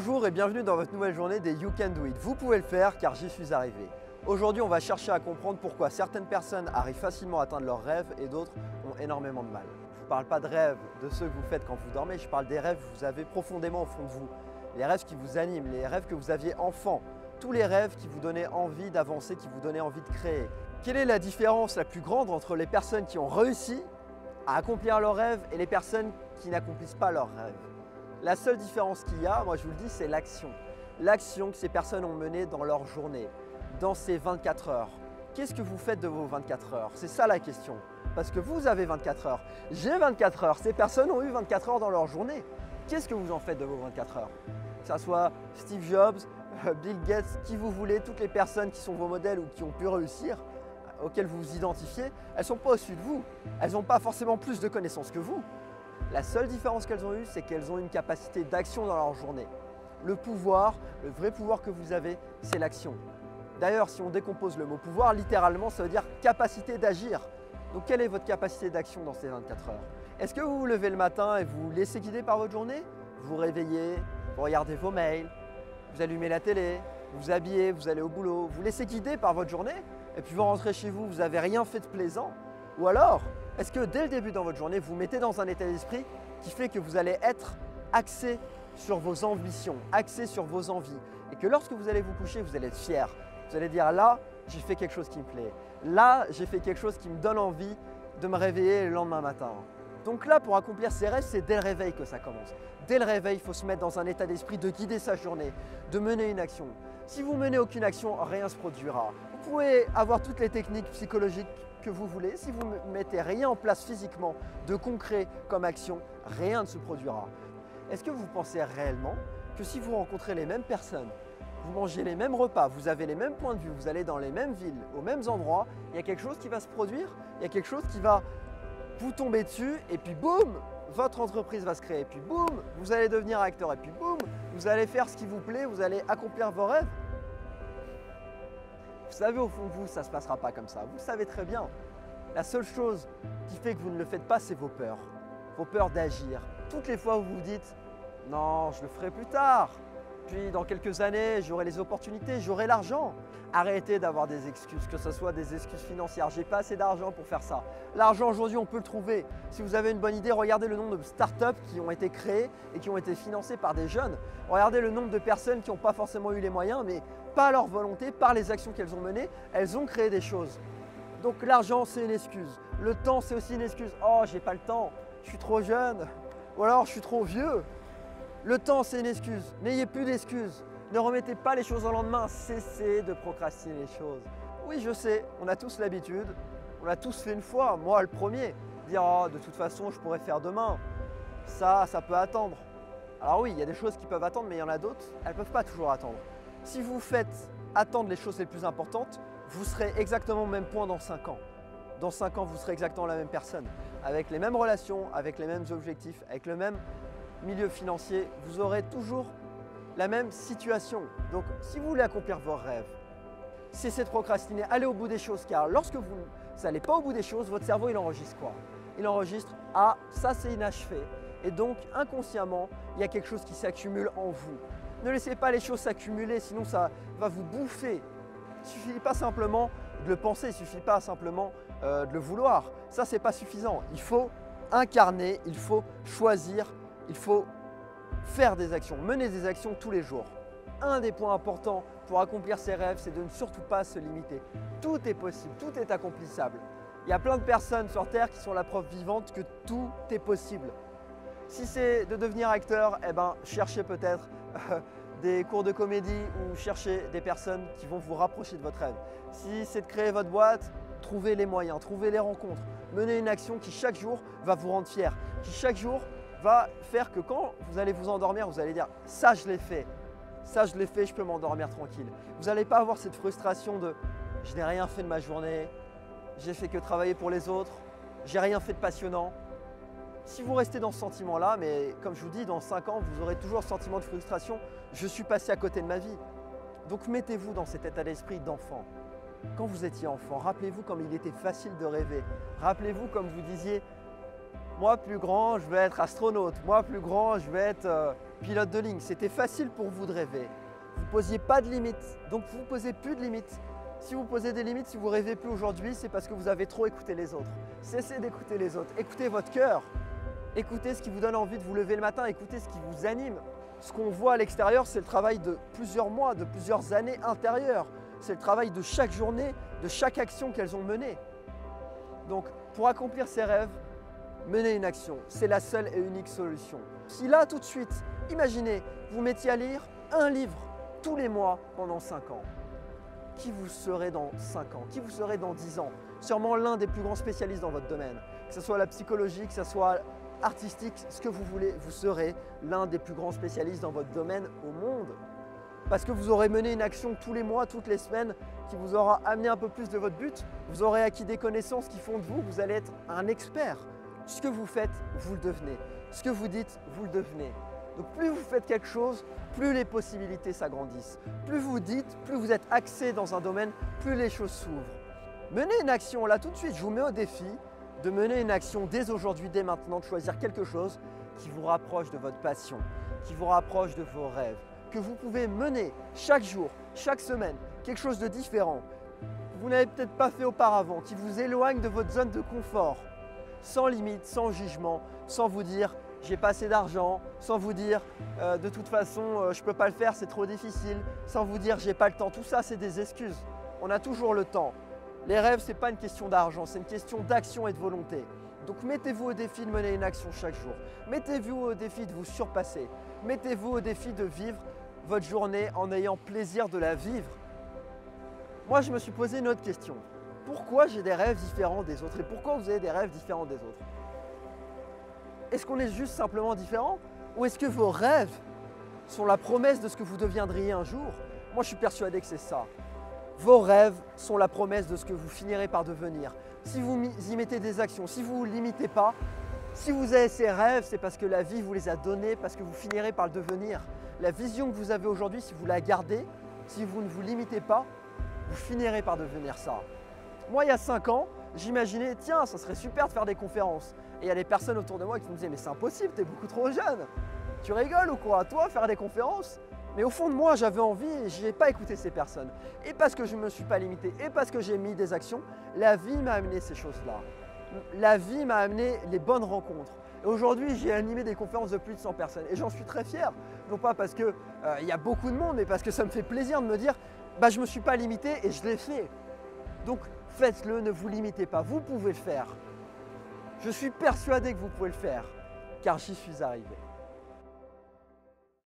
Bonjour et bienvenue dans votre nouvelle journée des You Can Do It. Vous pouvez le faire car j'y suis arrivé. Aujourd'hui, on va chercher à comprendre pourquoi certaines personnes arrivent facilement à atteindre leurs rêves et d'autres ont énormément de mal. Je ne vous parle pas de rêves de ceux que vous faites quand vous dormez, je parle des rêves que vous avez profondément au fond de vous. Les rêves qui vous animent, les rêves que vous aviez enfant, tous les rêves qui vous donnaient envie d'avancer, qui vous donnaient envie de créer. Quelle est la différence la plus grande entre les personnes qui ont réussi à accomplir leurs rêves et les personnes qui n'accomplissent pas leurs rêves? La seule différence qu'il y a, moi je vous le dis, c'est l'action. L'action que ces personnes ont menée dans leur journée, dans ces 24 heures. Qu'est-ce que vous faites de vos 24 heures? C'est ça la question. Parce que vous avez 24 heures, j'ai 24 heures, ces personnes ont eu 24 heures dans leur journée. Qu'est-ce que vous en faites de vos 24 heures? Que ce soit Steve Jobs, Bill Gates, qui vous voulez, toutes les personnes qui sont vos modèles ou qui ont pu réussir, auxquelles vous vous identifiez, elles ne sont pas au-dessus de vous. Elles n'ont pas forcément plus de connaissances que vous. La seule différence qu'elles ont eue, c'est qu'elles ont une capacité d'action dans leur journée. Le pouvoir, le vrai pouvoir que vous avez, c'est l'action. D'ailleurs, si on décompose le mot pouvoir, littéralement, ça veut dire capacité d'agir. Donc, quelle est votre capacité d'action dans ces 24 heures? Est-ce que vous vous levez le matin et vous vous laissez guider par votre journée? Vous vous réveillez, vous regardez vos mails, vous allumez la télé, vous vous habillez, vous allez au boulot, vous vous laissez guider par votre journée et puis vous rentrez chez vous, vous n'avez rien fait de plaisant? Ou alors, est-ce que dès le début dans votre journée, vous vous mettez dans un état d'esprit qui fait que vous allez être axé sur vos ambitions, axé sur vos envies et que lorsque vous allez vous coucher, vous allez être fier. Vous allez dire là, j'ai fait quelque chose qui me plaît. Là, j'ai fait quelque chose qui me donne envie de me réveiller le lendemain matin. Donc là, pour accomplir ses rêves, c'est dès le réveil que ça commence. Dès le réveil, il faut se mettre dans un état d'esprit de guider sa journée, de mener une action. Si vous menez aucune action, rien ne se produira. Vous pouvez avoir toutes les techniques psychologiques que vous voulez. Si vous ne mettez rien en place physiquement de concret comme action, rien ne se produira. Est-ce que vous pensez réellement que si vous rencontrez les mêmes personnes, vous mangez les mêmes repas, vous avez les mêmes points de vue, vous allez dans les mêmes villes, aux mêmes endroits, il y a quelque chose qui va se produire, il y a quelque chose qui va vous tomber dessus et puis boum, votre entreprise va se créer. Et puis boum, vous allez devenir acteur et puis boum, vous allez faire ce qui vous plaît, vous allez accomplir vos rêves. Vous savez au fond de vous, ça ne se passera pas comme ça. Vous le savez très bien. La seule chose qui fait que vous ne le faites pas, c'est vos peurs d'agir. Toutes les fois où vous vous dites « non, je le ferai plus tard », puis dans quelques années, j'aurai les opportunités, j'aurai l'argent. Arrêtez d'avoir des excuses, que ce soit des excuses financières. J'ai pas assez d'argent pour faire ça. L'argent aujourd'hui, on peut le trouver. Si vous avez une bonne idée, regardez le nombre de startups qui ont été créées et qui ont été financées par des jeunes. Regardez le nombre de personnes qui n'ont pas forcément eu les moyens, mais par leur volonté, par les actions qu'elles ont menées, elles ont créé des choses. Donc l'argent, c'est une excuse. Le temps, c'est aussi une excuse. Oh, j'ai pas le temps, je suis trop jeune, ou alors je suis trop vieux. Le temps, c'est une excuse. N'ayez plus d'excuses. Ne remettez pas les choses au lendemain. Cessez de procrastiner les choses. Oui, je sais, on a tous l'habitude. On l'a tous fait une fois, moi le premier. Dire oh, de toute façon, je pourrais faire demain. Ça peut attendre. Alors oui, il y a des choses qui peuvent attendre, mais il y en a d'autres, elles ne peuvent pas toujours attendre. Si vous faites attendre les choses les plus importantes, vous serez exactement au même point dans 5 ans. Dans 5 ans, vous serez exactement la même personne. Avec les mêmes relations, avec les mêmes objectifs, avec le même milieu financier, vous aurez toujours la même situation. Donc, si vous voulez accomplir vos rêves, cessez de procrastiner, allez au bout des choses, car lorsque vous n'allez pas au bout des choses, votre cerveau, il enregistre quoi? Il enregistre « Ah, ça c'est inachevé ». Et donc, inconsciemment, il y a quelque chose qui s'accumule en vous. Ne laissez pas les choses s'accumuler, sinon ça va vous bouffer. Il ne suffit pas simplement de le penser, il ne suffit pas simplement de le vouloir. Ça, ce n'est pas suffisant. Il faut incarner, il faut choisir, il faut faire des actions, mener des actions tous les jours. Un des points importants pour accomplir ses rêves, c'est de ne surtout pas se limiter. Tout est possible, tout est accomplissable. Il y a plein de personnes sur Terre qui sont la preuve vivante que tout est possible. Si c'est de devenir acteur, eh ben, cherchez peut-être des cours de comédie ou cherchez des personnes qui vont vous rapprocher de votre rêve. Si c'est de créer votre boîte, trouvez les moyens, trouvez les rencontres. Menez une action qui chaque jour va vous rendre fier, qui chaque jour va faire que quand vous allez vous endormir, vous allez dire « ça je l'ai fait, ça je l'ai fait, je peux m'endormir tranquille ». Vous n'allez pas avoir cette frustration de « je n'ai rien fait de ma journée, j'ai fait que travailler pour les autres, j'ai rien fait de passionnant ». Si vous restez dans ce sentiment-là, mais comme je vous dis, dans 5 ans, vous aurez toujours ce sentiment de frustration « je suis passé à côté de ma vie ». Donc mettez-vous dans cet état d'esprit d'enfant. Quand vous étiez enfant, rappelez-vous comme il était facile de rêver. Rappelez-vous comme vous disiez « moi plus grand, je vais être astronaute, moi plus grand, je vais être pilote de ligne, c'était facile pour vous de rêver. Vous ne posiez pas de limites, donc vous ne posez plus de limites. Si vous posez des limites, si vous ne rêvez plus aujourd'hui, c'est parce que vous avez trop écouté les autres. Cessez d'écouter les autres, écoutez votre cœur. Écoutez ce qui vous donne envie de vous lever le matin, écoutez ce qui vous anime. Ce qu'on voit à l'extérieur, c'est le travail de plusieurs mois, de plusieurs années intérieures. C'est le travail de chaque journée, de chaque action qu'elles ont menée. Donc, pour accomplir ces rêves, menez une action. C'est la seule et unique solution. Si là, tout de suite, imaginez, vous mettiez à lire un livre tous les mois pendant 5 ans. Qui vous serez dans 5 ans? Qui vous serez dans 10 ans? Sûrement l'un des plus grands spécialistes dans votre domaine. Que ce soit la psychologie, que ce soit artistique, ce que vous voulez, vous serez l'un des plus grands spécialistes dans votre domaine au monde. Parce que vous aurez mené une action tous les mois, toutes les semaines, qui vous aura amené un peu plus de votre but. Vous aurez acquis des connaissances qui font de vous, vous allez être un expert. Ce que vous faites, vous le devenez. Ce que vous dites, vous le devenez. Donc plus vous faites quelque chose, plus les possibilités s'agrandissent. Plus vous dites, plus vous êtes axé dans un domaine, plus les choses s'ouvrent. Menez une action là tout de suite, je vous mets au défi de mener une action dès aujourd'hui, dès maintenant, de choisir quelque chose qui vous rapproche de votre passion, qui vous rapproche de vos rêves, que vous pouvez mener chaque jour, chaque semaine, quelque chose de différent, que vous n'avez peut-être pas fait auparavant, qui vous éloigne de votre zone de confort, sans limite, sans jugement, sans vous dire « j'ai pas assez d'argent », sans vous dire « de toute façon, je ne peux pas le faire, c'est trop difficile », sans vous dire « j'ai pas le temps ». Tout ça, c'est des excuses. On a toujours le temps. Les rêves, ce n'est pas une question d'argent, c'est une question d'action et de volonté. Donc mettez-vous au défi de mener une action chaque jour. Mettez-vous au défi de vous surpasser. Mettez-vous au défi de vivre votre journée en ayant plaisir de la vivre. Moi, je me suis posé une autre question. Pourquoi j'ai des rêves différents des autres? Et pourquoi vous avez des rêves différents des autres? Est-ce qu'on est juste simplement différents? Ou est-ce que vos rêves sont la promesse de ce que vous deviendriez un jour? Moi, je suis persuadé que c'est ça. Vos rêves sont la promesse de ce que vous finirez par devenir. Si vous y mettez des actions, si vous ne vous limitez pas, si vous avez ces rêves, c'est parce que la vie vous les a donnés, parce que vous finirez par le devenir. La vision que vous avez aujourd'hui, si vous la gardez, si vous ne vous limitez pas, vous finirez par devenir ça. Moi, il y a 5 ans, j'imaginais, tiens, ça serait super de faire des conférences. Et il y a des personnes autour de moi qui me disaient, mais c'est impossible, tu es beaucoup trop jeune. Tu rigoles ou quoi? Toi, faire des conférences? Mais au fond de moi, j'avais envie et je n'ai pas écouté ces personnes. Et parce que je ne me suis pas limité et parce que j'ai mis des actions, la vie m'a amené ces choses-là. La vie m'a amené les bonnes rencontres. Et aujourd'hui, j'ai animé des conférences de plus de 100 personnes et j'en suis très fier. Non pas parce qu'il y a beaucoup de monde, mais parce que ça me fait plaisir de me dire bah, je ne me suis pas limité et je l'ai fait. Donc faites-le, ne vous limitez pas, vous pouvez le faire. Je suis persuadé que vous pouvez le faire, car j'y suis arrivé.